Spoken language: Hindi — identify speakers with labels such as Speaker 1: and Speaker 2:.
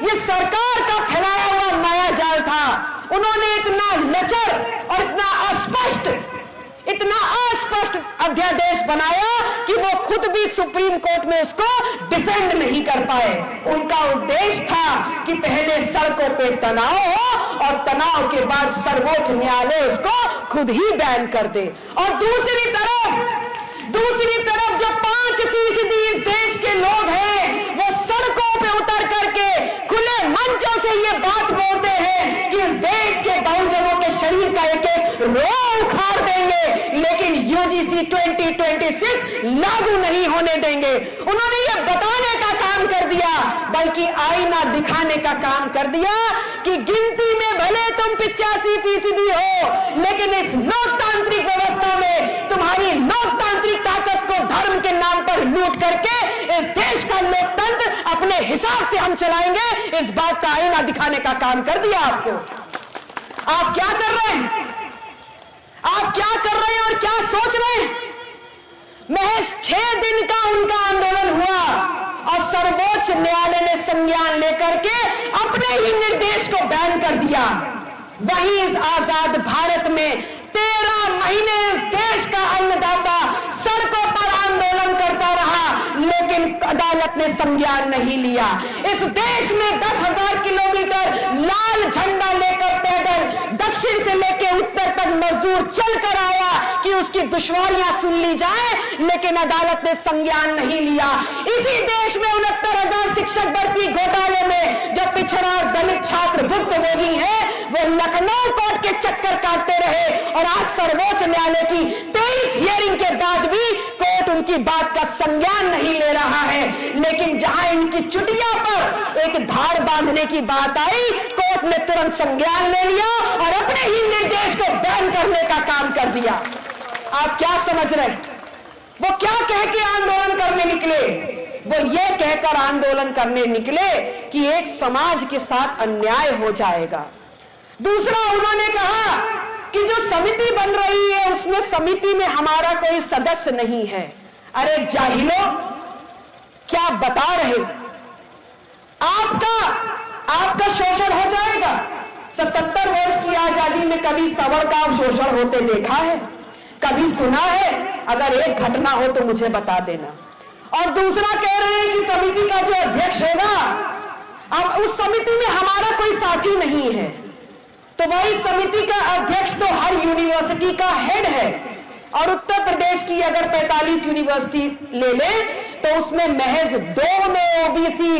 Speaker 1: ये सरकार का फैलाया हुआ माया जाल था। उन्होंने इतना लचर और इतना अस्पष्ट अध्यादेश बनाया कि वो खुद भी सुप्रीम कोर्ट में उसको डिफेंड नहीं कर पाए। उनका उद्देश्य था कि पहले सड़कों पे तनाव हो और तनाव के बाद सर्वोच्च न्यायालय उसको खुद ही बैन कर दे। और दूसरी तरफ जो 5% इस देश के लोग हैं वो सड़कों पे उतर करके खुले मंचों से ये बात बोलते हैं कि इस देश के बहुजनों के शरीर का एक एक रोग उखाड़ देंगे, लेकिन यूजीसी 2026 लागू नहीं होने देंगे। उन्होंने ये बताने का काम कर दिया, बल्कि आईना दिखाने का काम कर दिया कि गिनती में भले तुम 85% हो, लेकिन इस लोकतांत्रिक व्यवस्था में तुम्हारी लोकतांत्रिक ताकत को धर्म के नाम पर लूट करके इस देश का लोकतंत्र अपने हिसाब से हम चलाएंगे। इस बात का आईना दिखाने का काम कर दिया आपको। आप क्या कर रहे हैं? आप क्या कर रहे हैं और क्या सोच रहे हैं? महज 6 दिन का उनका आंदोलन हुआ और सर्वोच्च न्यायालय ने संज्ञान लेकर के अपने ही निर्देश को बैन कर दिया। वहीं इस आजाद भारत में 13 महीने इस देश का अन्नदाता सड़कों पर आंदोलन करता रहा, लेकिन अदालत ने संज्ञान नहीं लिया। इस देश में 10,000 किलोमीटर लाल झंडा लेकर पैदल दक्षिण से लेकर उत्तर तक मजदूर चलकर आया कि उसकी दुश्वारियां सुन ली जाए, लेकिन अदालत ने संज्ञान नहीं लिया। इसी देश में 69,000 शिक्षक भर्ती घोटाले में जो पिछड़ा और दलित छात्र भुक्तभोगी हैं, वो लखनऊ कोर्ट के चक्कर काटते रहे और आज सर्वोच्च न्यायालय की 23 हियरिंग के बाद भी कोर्ट उनकी बात का संज्ञान नहीं ले रहा है। लेकिन जहां इनकी चुटिया पर एक धार बांधने की बात आई, कोर्ट ने तुरंत संज्ञान ले लिया और अपने ही निर्देश को बैन करने का काम कर दिया। आप क्या समझ रहे हैं? वो क्या कह के आंदोलन करने निकले? वो ये कहकर आंदोलन करने निकले कि एक समाज के साथ अन्याय हो जाएगा। दूसरा, उन्होंने कहा कि जो समिति बन रही है उसमें समिति में हमारा कोई सदस्य नहीं है। अरे जाहिलो, क्या बता रहे? आपका शोषण हो जाएगा। 77 वर्ष की आजादी में कभी सवर्ण का शोषण होते देखा है? कभी सुना है? अगर एक घटना हो तो मुझे बता देना। और दूसरा, कह रहे हैं कि समिति का जो अध्यक्ष होगा, अब उस समिति में हमारा कोई साथी नहीं है। तो वही समिति का अध्यक्ष तो हर यूनिवर्सिटी का हेड है, और उत्तर प्रदेश की अगर 45 यूनिवर्सिटी ले ले तो उसमें महज 2 में ओबीसी